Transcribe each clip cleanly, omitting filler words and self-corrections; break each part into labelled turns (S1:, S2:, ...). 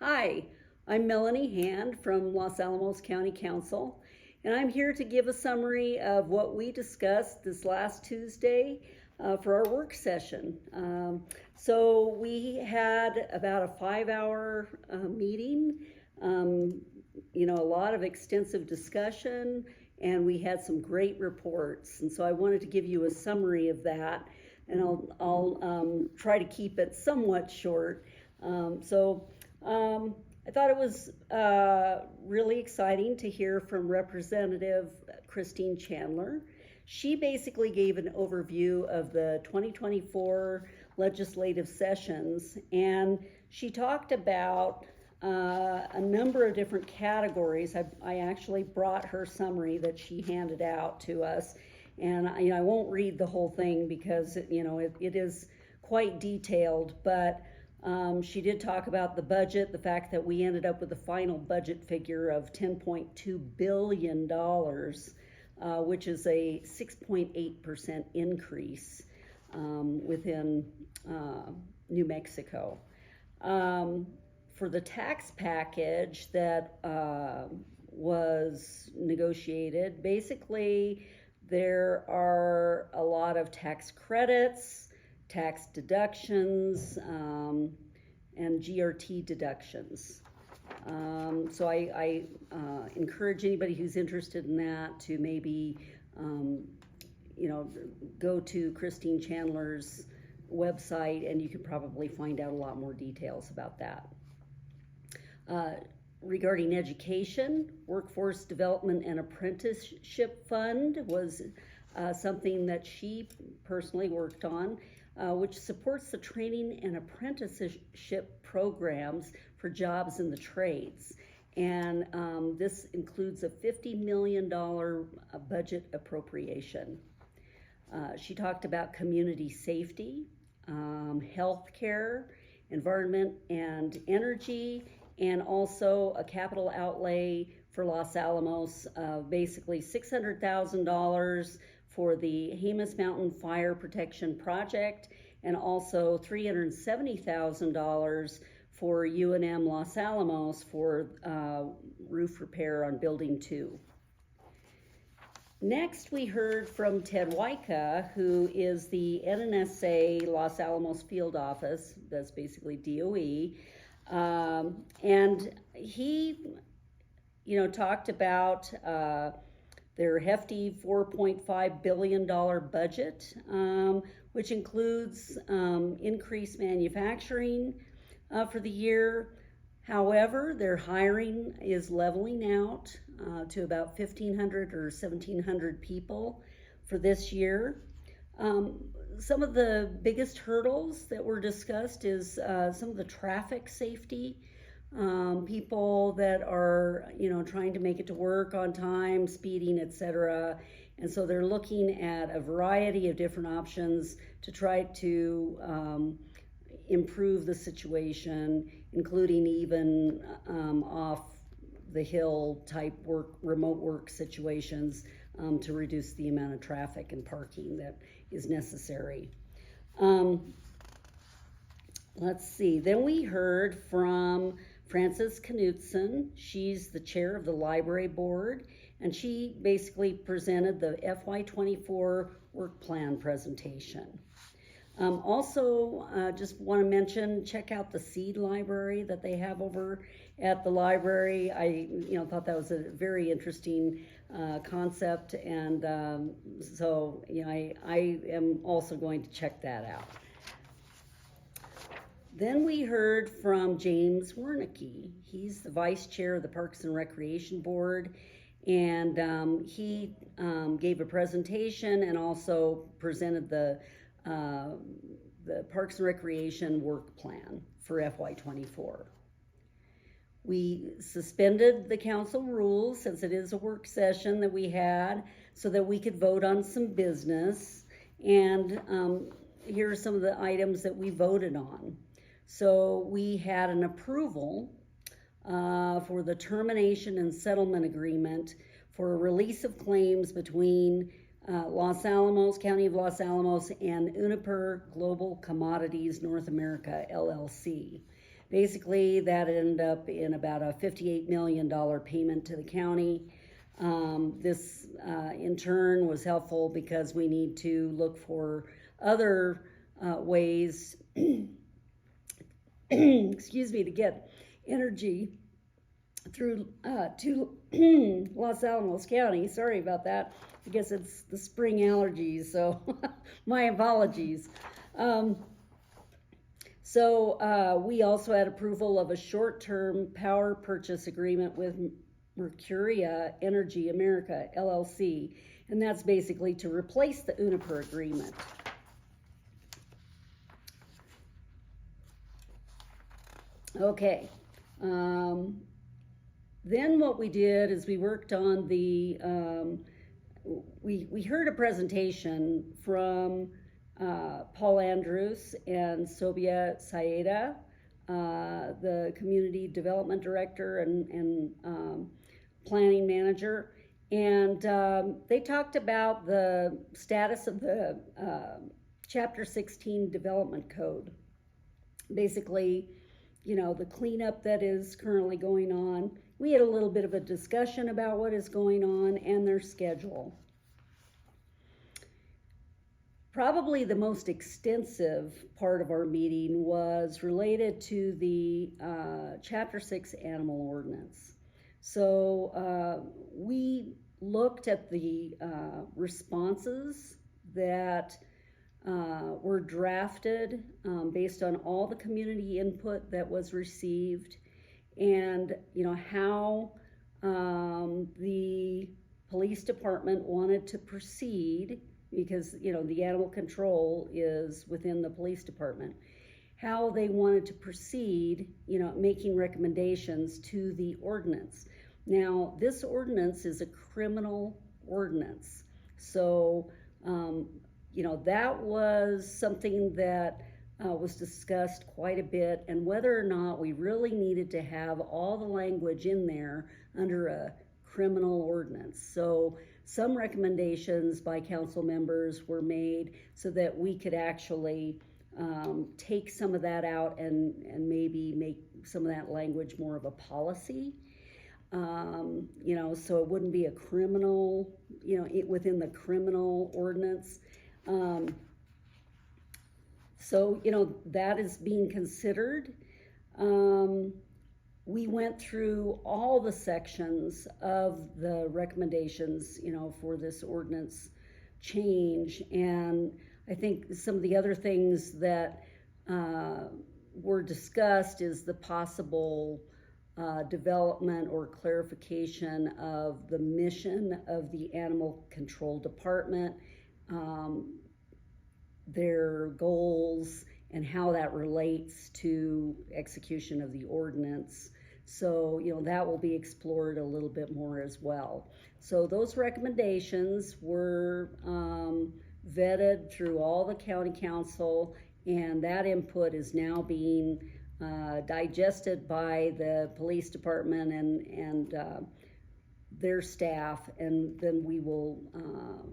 S1: Hi, I'm Melanee Hand from Los Alamos County Council, and I'm here to give a summary of what we discussed this last Tuesday for our work session. So we had about a 5-hour meeting, a lot of extensive discussion, and we had some great reports. And so I wanted to give you a summary of that, and I'll try to keep it somewhat short. I thought it was really exciting to hear from Representative Christine Chandler. She basically gave an overview of the 2024 legislative sessions, and she talked about a number of different categories. I actually brought her summary that she handed out to us, and I won't read the whole thing because it is quite detailed, but she did talk about the budget, the fact that we ended up with a final budget figure of $10.2 billion, which is a 6.8% increase within New Mexico. For the tax package that was negotiated, basically there are a lot of tax credits, tax deductions, and GRT deductions. So I encourage anybody who's interested in that to maybe, go to Christine Chandler's website, and you can probably find out a lot more details about that. Regarding education, Workforce Development and Apprenticeship Fund was something that she personally worked on, which supports the training and apprenticeship programs for jobs in the trades. And this includes a $50 million budget appropriation. She talked about community safety, healthcare, environment and energy, and also a capital outlay for Los Alamos of basically $600,000 for the Jemez Mountain Fire Protection Project, and also $370,000 for UNM Los Alamos for roof repair on Building 2. Next, we heard from Ted Wyka, who is the NNSA Los Alamos Field Office, that's basically DOE, and he, talked about their hefty $4.5 billion budget, which includes increased manufacturing for the year. However, their hiring is leveling out to about 1,500 or 1,700 people for this year. Some of the biggest hurdles that were discussed is some of the traffic safety. People that are, trying to make it to work on time, speeding, etc. And so they're looking at a variety of different options to try to improve the situation, including even off the hill type remote work situations to reduce the amount of traffic and parking that is necessary. Let's see, then we heard from Frances Knutson. She's the chair of the library board, and she basically presented the FY24 work plan presentation. Also, just want to mention, check out the seed library that they have over at the library. I thought that was a very interesting concept, and so I am also going to check that out. Then we heard from James Wernicke. He's the vice chair of the Parks and Recreation Board, and he gave a presentation and also presented the Parks and Recreation work plan for FY24. We suspended the council rules since it is a work session that we had so that we could vote on some business, and here are some of the items that we voted on. So we had an approval for the termination and settlement agreement for a release of claims between Los Alamos, County of Los Alamos, and Uniper Global Commodities North America, LLC. basically that ended up in about a $58 million payment to the county. This in turn was helpful because we need to look for other ways excuse me, to get energy through to Los Alamos County. Sorry about that. I guess it's the spring allergies, so my apologies. We also had approval of a short-term power purchase agreement with Mercuria Energy America, LLC, and that's basically to replace the Uniper agreement. Okay. Then what we did is we worked on the, we heard a presentation from Paul Andrews and Sobia Saeda, the Community Development Director and Planning Manager, and they talked about the status of the Chapter 16 Development Code. Basically, you know, the cleanup that is currently going on. We had a little bit of a discussion about what is going on and their schedule. Probably the most extensive part of our meeting was related to the Chapter 6 Animal Ordinance. So we looked at the responses that were drafted based on all the community input that was received, and you know how the police department wanted to proceed, because you know the animal control is within the police department, how they wanted to proceed, you know, making recommendations to the ordinance. Now this ordinance is a criminal ordinance, so you know, that was something that was discussed quite a bit, and whether or not we really needed to have all the language in there under a criminal ordinance. So some recommendations by council members were made so that we could actually take some of that out and maybe make some of that language more of a policy. You know, so it wouldn't be a criminal, you know, within the criminal ordinance. So, you know, that is being considered. We went through all the sections of the recommendations, you know, for this ordinance change. And I think some of the other things that were discussed is the possible development or clarification of the mission of the Animal Control Department, their goals, and how that relates to execution of the ordinance. So, you know, that will be explored a little bit more as well. So those recommendations were vetted through all the county council, and that input is now being digested by the police department and their staff, and then we will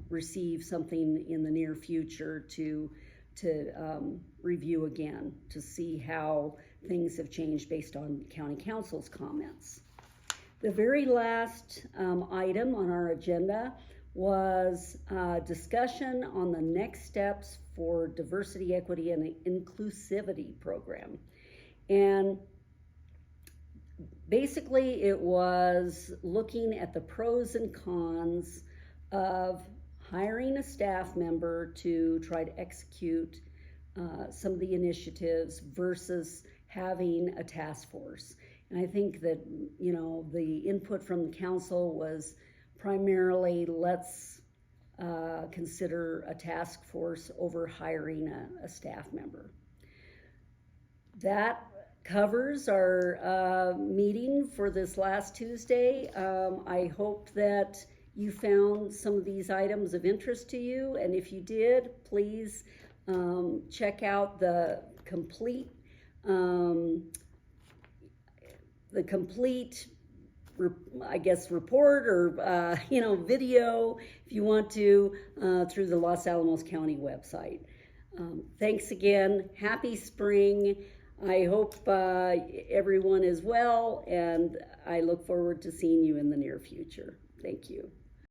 S1: receive something in the near future to review again to see how things have changed based on county council's comments. The very last item on our agenda was discussion on the next steps for diversity, equity, and inclusivity program. And basically it was looking at the pros and cons of hiring a staff member to try to execute some of the initiatives versus having a task force. And I think that, you know, the input from the council was primarily let's consider a task force over hiring a staff member. That covers our meeting for this last Tuesday. I hope that you found some of these items of interest to you, and if you did, please check out the complete I guess report or you know, video if you want to through the Los Alamos County website. Thanks again. Happy spring. I hope everyone is well, and I look forward to seeing you in the near future. Thank you.